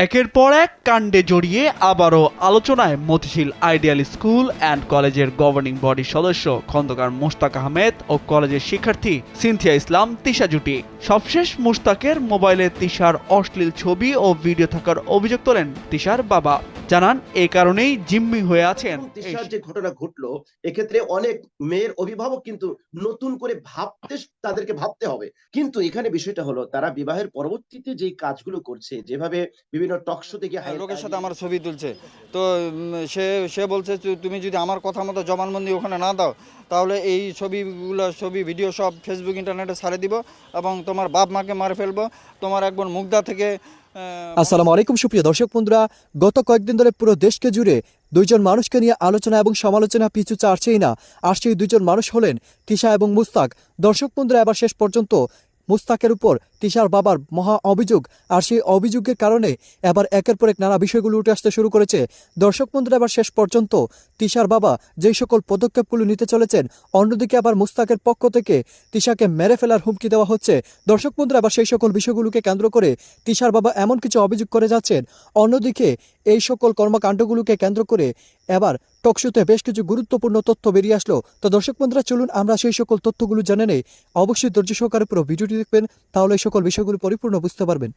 একের পর এক কাণ্ডে জড়িয়ে আবারও আলোচনায় মতিঝিল আইডিয়াল স্কুল অ্যান্ড কলেজের গভর্নিং বডির সদস্য খন্দকার মোশতাক আহমেদ ও কলেজের শিক্ষার্থী সিনথিয়া ইসলাম তিশা জুটি। সবশেষ মুশতাকের মোবাইলে তিশার অশ্লীল ছবি ও ভিডিও থাকার অভিযোগ তোলেন তিশার বাবা। জানান এই কারণেই জিম্মি হয়ে আছেন। তিশার যে ঘটনা ঘটলো, এক্ষেত্রে অনেক মেয়ের অভিভাবক কিন্তু নতুন করে তাদেরকে ভাবতে হবে। কিন্তু এখানে বিষয়টা হলো, তারা বিবাহের পরবর্তীতে যে কাজগুলো করছে, যেভাবে বিভিন্ন টক শো থেকে লোকের সাথে আমার ছবি তুলছে, তো সে বলছে তুমি যদি আমার কথা মতো জবানবন্দি ওখানে না দাও, তাহলে এই ছবি ভিডিও সব ফেসবুক ইন্টারনেটে ছাড়ে দিব এবং তোমার বাপ মাকে মারে ফেলবো। তোমার একবার মুগদা থেকে। আসসালামু আলাইকুম সুপ্রিয় দর্শক বন্ধুরা, গত কয়েকদিন ধরে পুরো দেশকে জুড়ে দুইজন মানুষকে নিয়ে আলোচনা এবং সমালোচনা পিছু ছাড়ছেই না। আর সেই দুইজন মানুষ হলেন তিশা এবং মুশতাক। দর্শক বন্ধুরা, এবার শেষ পর্যন্ত মুশতাকের উপর তিশার বাবার মহা অভিযোগ, আর সেই অভিযোগের কারণে এবার একের পর এক নানা বিষয়গুলো উঠে আসতে শুরু করেছে। দর্শক বন্ধুরা, এবার শেষ পর্যন্ত তিশার বাবা যেই সকল পদক্ষেপগুলো নিতে চলেছেন, অন্যদিকে আবার মুশতাকের পক্ষ থেকে তিশাকে মেরে ফেলার হুমকি দেওয়া হচ্ছে। দর্শক বন্ধুরা, আবার সেই সকল বিষয়গুলোকে কেন্দ্র করে তিশার বাবা এমন কিছু অভিযোগ করে যাচ্ছেন। অন্যদিকে এই সকল কর্মকাণ্ডগুলোকে কেন্দ্র করে এবার টকশোতে বেশ কিছু গুরুত্বপূর্ণ তথ্য বেরিয়ে আসলো। তো দর্শক বন্ধুরা, চলুন আমরা সেই সকল তথ্যগুলো জেনে নেই। অবশ্যই ধৈর্য সহকারে পুরো ভিডিওটি দেখবেন, তাহলে এই সকল বিষয়গুলো পরিপূর্ণ বুঝতে পারবেন।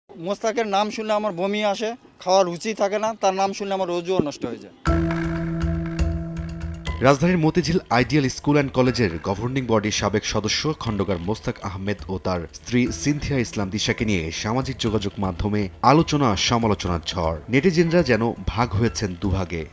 মোশতাকের নাম শুনলে আমার বমি আসে, খাওয়ার রুচি থাকে না, তার নাম শুনলে আমার রোজও নষ্ট হয়ে যায়। রাজধানীর মতিঝিল আইডিয়াল স্কুল অ্যান্ড কলেজের গভর্নিং বডির সাবেক সদস্য খন্দকার মোশতাক আহমেদ ও তার স্ত্রী সিনথিয়া ইসলাম তিশাকে নিয়ে সামাজিক যোগাযোগ মাধ্যমে আলোচনা সমালোচনার ঝড়। নেটিজেনরা যেন ভাগ হয়েছেন দুভাগে।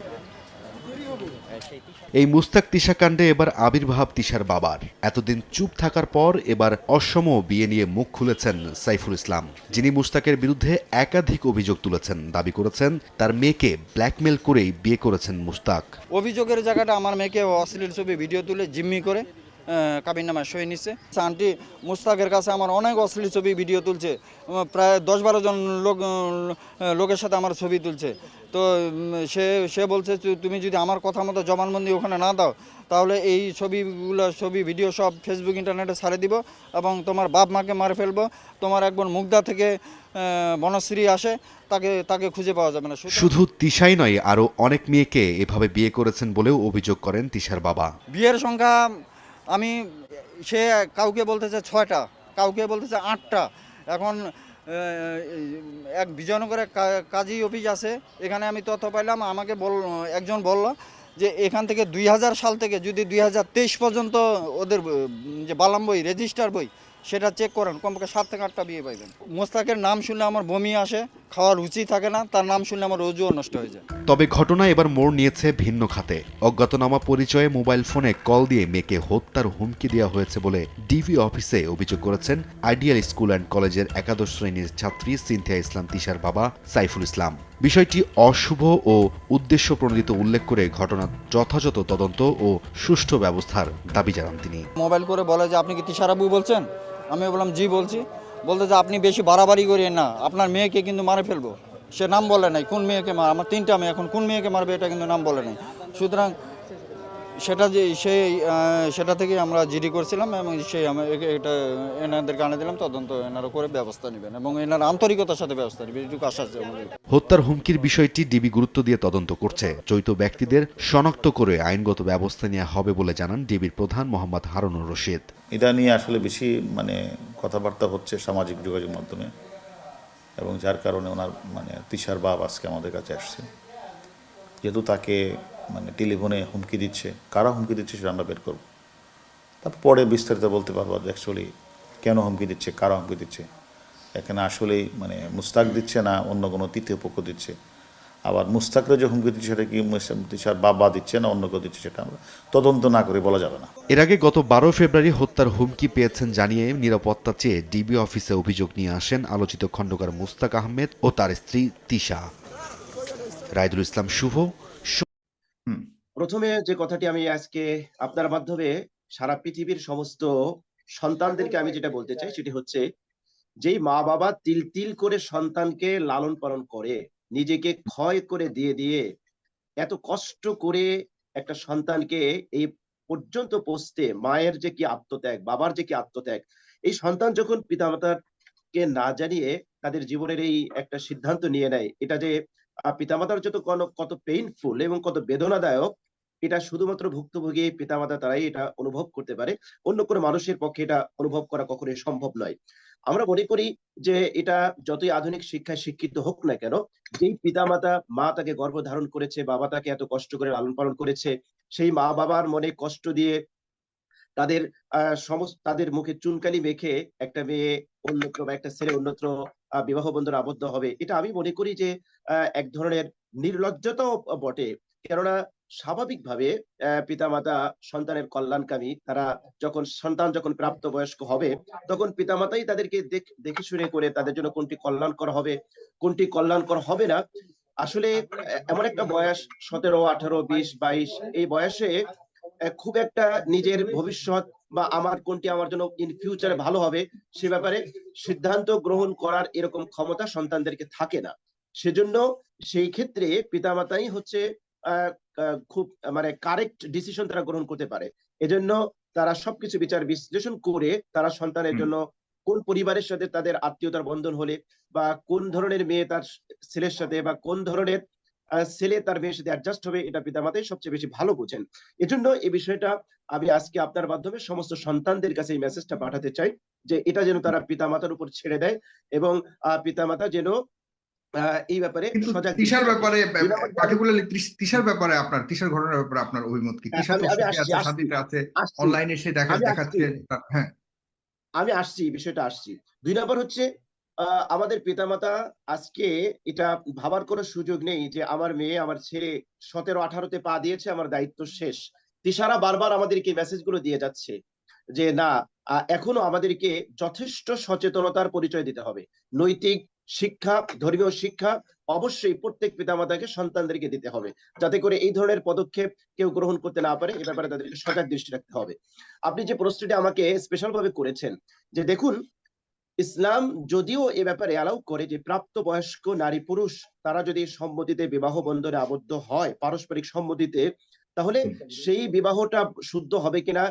এই মুশতাক তিশা কাণ্ডে এবার আবির্ভাব তিশার বাবার। এতদিন চুপ থাকার পর এবার অসম বিয়ে নিয়ে মুখ খুলেছেন সাইফুল ইসলাম, যিনি মুশতাকের বিরুদ্ধে একাধিক অভিযোগ তুলেছেন। দাবি করেছেন তার মেয়েকে ব্ল্যাকমেল করেই বিয়ে করেছেন মুশতাক। অভিযোগের জায়গাটা আমার মেয়েকে অশ্লীল ছবি ভিডিও তুলে জিম্মি করে কাবিননামায় সই নিচ্ছে। আন্টি মুশতাকের কাছে আমার অনেক অশ্লীল ছবি ভিডিও তুলছে, প্রায় 10-12 জন লোকের সাথে আমার ছবি তুলছে। তো সে বলছে তুমি যদি আমার কথা মতো জবানবন্দি ওখানে না দাও, তাহলে এই ছবি ভিডিও সব ফেসবুক ইন্টারনেটে ছাড়ে দিব এবং তোমার বাপ মাকে মারে ফেলবো। তোমার একবার মুগদা থেকে বনশ্রী আসে, তাকে খুঁজে পাওয়া যাবে না। শুধু তিশাই নয়, আরও অনেক মেয়েকে এভাবে বিয়ে করেছেন বলেও অভিযোগ করেন তিশার বাবা। বিয়ের সংখ্যা সে কাউকে বলতেছে 6টা, কাউকে বলতেছে 8টা। এখন এক বিজয়নগরে কাজী অফিস আছে, এখানে আমি তথ্য পাইলাম, আমাকে একজন বলল যে এখান থেকে 2000 সাল থেকে যদি 2023 পর্যন্ত ওদের যে বালাম বই রেজিস্টার বই সেটা চেক করেন, কমপক্ষে 7 থেকে 8টা বিয়ে পাইবেন। মোশতাকের নাম শুনলে আমার বমি আসে, খাওয়ার রুচি থাকে না, তার নাম শুনলে আমার রোজও নষ্ট হয়ে যায়। তবে ঘটনা এবার মোড় নিয়েছে ভিন্ন খাতে। অজ্ঞাতনামা পরিচয়ে মোবাইল ফোনে কল দিয়ে মেয়েকে হত্যার হুমকি দেওয়া হয়েছে বলে ডিবি অফিসে অভিযোগ করেছেন আইডিয়াল স্কুল অ্যান্ড কলেজের একাদশ শ্রেণীর ছাত্রী সিনথিয়া ইসলাম তিশার বাবা সাইফুল ইসলাম। বিষয়টি অশুভ ও উদ্দেশ্য প্রণোদিত উল্লেখ করে ঘটনার যথাযথ তদন্ত ও সুষ্ঠু ব্যবস্থার দাবি জানান তিনি। মোবাইল করে বলে যে আপনি কি তিশার আব্বু বলছেন? আমি বললাম জি বলছি। বলতে যে আপনি বেশি বাড়াবাড়ি করিয়েন না, আপনার মেয়েকে কিন্তু মারে ফেলবো। সে নাম বলে নাই কোন মেয়েকে আমার 3টা মেয়ে, এখন কোন মেয়েকে মারবে এটা কিন্তু নাম বলে নাই। সুতরাং সেটা থেকে আমরা জিডি করছিলাম এবং এটা এনাদেরকে আনে দিলাম, তদন্ত এনারা করে ব্যবস্থা নেবেন এবং এনার আন্তরিকতার সাথে ব্যবস্থা নেবেন, এটুকু আশ্বাস দেওয়া। হত্যার হুমকির বিষয়টি ডিবি গুরুত্ব দিয়ে তদন্ত করছে। জড়িত ব্যক্তিদের শনাক্ত করে আইনগত ব্যবস্থা নেওয়া হবে বলে জানান ডিবির প্রধান মোহাম্মদ হারুনুর রশিদ। এটা নিয়ে আসলে বেশি কথাবার্তা হচ্ছে সামাজিক যোগাযোগ মাধ্যমে, এবং যার কারণে ওনার তিশার বাপ আজকে আমাদের কাছে আসছে, যেহেতু তাকে টেলিফোনে হুমকি দিচ্ছে। কারা হুমকি দিচ্ছে সেটা আমরা বের করব, তারপর পরে বিস্তারিত বলতে পারবো অ্যাকচুয়ালি কেন হুমকি দিচ্ছে, কারা হুমকি দিচ্ছে। এখানে আসলেই মুশতাক দিচ্ছে না অন্য কোনো তৃতীয় পক্ষ দিচ্ছে। আবার মুশতাকরা যে হুমকি দিচ্ছে সেটা কি তিশার বাবা দিচ্ছে না অন্য কেউ দিচ্ছে, সেটা আমরা তদন্ত না করে বলা যাবে না। এর আগে গত 12 ফেব্রুয়ারি হত্যার হুমকি পেয়েছেন জানিয়ে নিরাপত্তা চেয়ে ডিবি অফিসে অভিযোগ নিয়ে আসেন আলোচিত খন্দকার মোশতাক আহমেদ ও তার স্ত্রী তিশা। রাইদুল ইসলাম শুভ। প্রথমে যে কথাটি আমি আজকে আপনার মাধ্যমে সারা পৃথিবীর সমস্ত সন্তানদেরকে আমি যেটা বলতে চাই, সেটি হচ্ছে, যেই মা বাবা তিল তিল করে সন্তানকে লালন পালন করে, নিজেকে ক্ষয় করে দিয়ে দিয়ে এত কষ্ট করে একটা সন্তানকে এই পর্যন্ত পৌঁছতে, মায়ের যে কি আত্মত্যাগ, বাবার যে কি আত্মত্যাগ, এই সন্তান যখন পিতামাতার অভিভাবককে না জানিয়ে তাদের জীবনের এই একটা সিদ্ধান্ত নিয়ে নেয়, এটা যে পিতামাতার যত কত পেইনফুল এবং কত বেদনাদায়ক, এটা শুধুমাত্র ভুক্তভোগী পিতামাতা তারাই এটা অনুভব করতে পারে। অন্য কোনো মানুষের পক্ষে এটা অনুভব করা কখনোই সম্ভব নয়। আমরা মনে করি যে এটা যতই আধুনিক শিক্ষায় শিক্ষিত হোক না কেন, যেই পিতামাতা, মা তাকে গর্ভধারণ করেছে, বাবা তাকে এত কষ্ট করে লালন পালন করেছে, সেই মা বাবার মনে কষ্ট দিয়ে তাদের তাদের মুখে চুনকালি মেখে একটা মেয়ে অন্যত্র বা একটা ছেলে অন্যত্র বিবাহ বন্ধনে আবদ্ধ হবে, এটা আমি মনে করি যে এক ধরনের নির্লজ্জতাও বটে। কেননা স্বাভাবিকভাবে পিতামাতা সন্তানের কল্যাণকামী, তারা সন্তান যখন প্রাপ্তবয়স্ক হবে তখন পিতামাতাই তাদেরকে দেখে শুনে করে তাদের জন্য কোনটি কল্যাণকর হবে, কোনটি কল্যাণকর হবে না। আসলে এমন একটা বয়স 17, 18, 20, 22, এই বয়সে খুব একটা নিজের ভবিষ্যৎ বা কোনটি আমার জন্য ইন ফিউচারে ভালো হবে সে ব্যাপারে সিদ্ধান্ত গ্রহণ করার এরকম ক্ষমতা সন্তানদেরকে থাকে না। সেজন্য সেই ক্ষেত্রে পিতামাতাই হচ্ছে খুব মানে কারেক্ট ডিসিশন তারা গ্রহণ করতে পারে। এজন্য তারা সবকিছু বিচার বিশ্লেষণ করে তারা সন্তানের জন্য কোন পরিবারের সাথে তাদের আত্মীয়তার বন্ধন হলে বা কোন ধরনের মেয়ে তার ছেলের সাথে বা কোন ধরনের ছেলে তার মেয়ের সাথে অ্যাডজাস্ট হবে, এটা পিতামাতাই সবচেয়ে বেশি ভালো বোঝেন। এজন্য এই বিষয়টা আমি আজকে আপনার মাধ্যমে সমস্ত সন্তানদের কাছে এই মেসেজটা পাঠাতে চাই যে এটা যেন তারা পিতামাতার উপর ছেড়ে দেয় এবং পিতামাতা যেন এই ব্যাপারে সজাগ। তিশার ব্যাপারে পার্টিকুলারলি তিশার ব্যাপারে তিশার ঘটনার ব্যাপারে আপনার অভিমত কি? তিশা তো শান্তিতে আছে, অনলাইনে সে দেখাচ্ছে। হ্যাঁ, আমি আসছি, বিষয়টা আসছি। 2 নম্বর হচ্ছে আমাদের পিতামাতা আজকে এটা ভাবার কোনো সুযোগ নেই যে আমার মেয়ে, আমার ছেলে 17-18-তে পা দিয়েছে, আমার দায়িত্ব শেষ। তিশারা বারবার আমাদেরকে মেসেজগুলো দিয়ে যাচ্ছে যে না, এখনো আমাদেরকে যথেষ্ট সচেতনতার পরিচয় দিতে হবে। নৈতিক শিক্ষা, ধর্মীয় শিক্ষা অবশ্যই প্রত্যেক পিতামাতাকে সন্তানদেরকে দিতে হবে, যাতে করে এই ধরনের পদক্ষেপ কেউ গ্রহণ করতে না পারে। এ ব্যাপারে তাদেরকে সজাগ দৃষ্টি রাখতে হবে। আপনি যে প্রশ্নটি আমাকে স্পেশাল ভাবে করেছেন, যে দেখুন, ইসলাম যদিও এ ব্যাপারে অ্যালাউ করে যে প্রাপ্তবয়স্ক নারী পুরুষ তারা যদি সম্মতিতে বিবাহ বন্ধনে আবদ্ধ হয়, পারস্পরিক সম্মতিতে, তাহলে সেই বিবাহটা শুদ্ধ হবে কিনা।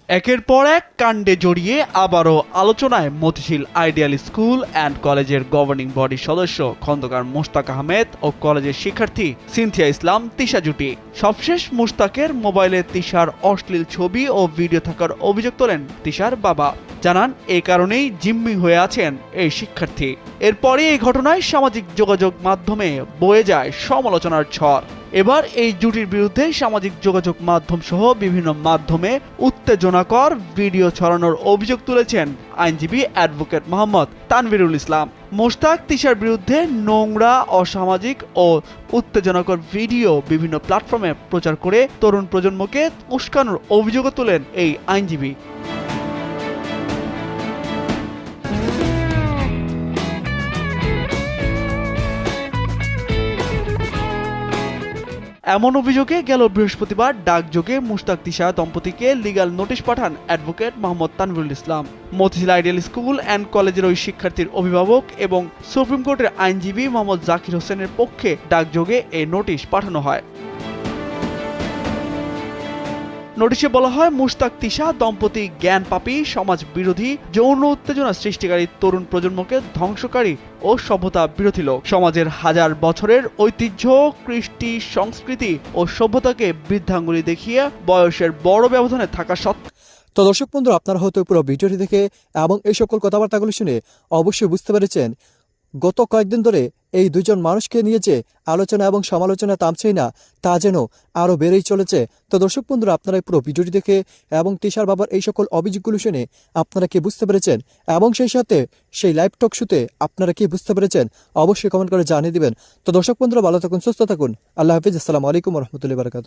একের পর এক কাণ্ডে জড়িয়ে আবারও আলোচনায় মতিঝিল আইডিয়াল স্কুল অ্যান্ড কলেজের গভর্নিং বডির সদস্য খন্দকার মোশতাক আহমেদ ও কলেজের শিক্ষার্থী সিনথিয়া ইসলাম তিশা জুটি। সবশেষ মুশতাকের মোবাইলে তিশার অশ্লীল ছবি ও ভিডিও থাকার অভিযোগ তোলেন তিশার বাবা। জানান এই কারণেই জিম্মি হয়ে আছেন এই শিক্ষার্থী। এরপরে এই ঘটনায় সামাজিক যোগাযোগ মাধ্যমে বয়ে যায় সমালোচনার ঝড়। এবার এই জুটির বিরুদ্ধে সামাজিক যোগাযোগ মাধ্যম সহ বিভিন্ন মাধ্যমে উত্তেজনাকর ভিডিও ছড়ানোর অভিযোগ তুলেছেন আইনজীবী অ্যাডভোকেট মোহাম্মদ তানভীরুল ইসলাম। মোশতাক তিশার বিরুদ্ধে নোংরা, অসামাজিক ও উত্তেজনাকর ভিডিও বিভিন্ন প্ল্যাটফর্মে প্রচার করে তরুণ প্রজন্মকে উস্কানোর অভিযোগও তোলেন এই আইনজীবী। এমন অভিযোগে গেল বৃহস্পতিবার ডাকযোগে মুশতাক তিশা দম্পতিকে লিগ্যাল নোটিশ পাঠান advocate Mohammad Tanvirul Islam. Motijheel ideal school and কলেজের ওই শিক্ষার্থীর অভিভাবক এবং সুপ্রিম কোর্টের আইনজীবী মোহাম্মদ জাকির হোসেনের পক্ষে ডাকযোগে এই নোটিশ পাঠানো হয়। নোটিশে বলা হয়, মুশতাক তিশা দম্পতি জ্ঞানপাপী, সমাজ বিরোধী, যৌন উত্তেজনা সৃষ্টিকারী, তরুণ প্রজন্মকে ধ্বংসকারী ও সভ্যতা বিরোধী লোক। সমাজের হাজার বছরের ঐতিহ্য, কৃষ্টি, সংস্কৃতি ও সভ্যতাকে বৃদ্ধাঙ্গুলি দেখিয়ে বয়সের বড় ব্যবধানে থাকা সত্ত্বেও। তো দর্শক বন্ধু, আপনারা হয়তো পুরো ভিডিওটি দেখে এবং এই সকল কথাবার্তাগুলো শুনে অবশ্যই বুঝতে পেরেছেন গত কয়েকদিন ধরে এই দুজন মানুষকে নিয়ে যে আলোচনা এবং সমালোচনা থামছেই না, তা যেন আরও বেড়েই চলেছে। তো দর্শক বন্ধুরা, আপনারা এই পুরো ভিডিওটি দেখে এবং তিশার বাবার এই সকল অভিযোগগুলো শুনে আপনারা কি বুঝতে পেরেছেন এবং সেই সাথে সেই লাইভ টক শুতে আপনারা কি বুঝতে পেরেছেন অবশ্যই কমেন্ট করে জানিয়ে দিবেন। তো দর্শক বন্ধুরা, ভালো থাকুন, সুস্থ থাকুন, আল্লাহ হাফিজ, আসসালামু আলাইকুম রহমতুল্লাহি বারাকাতুহু।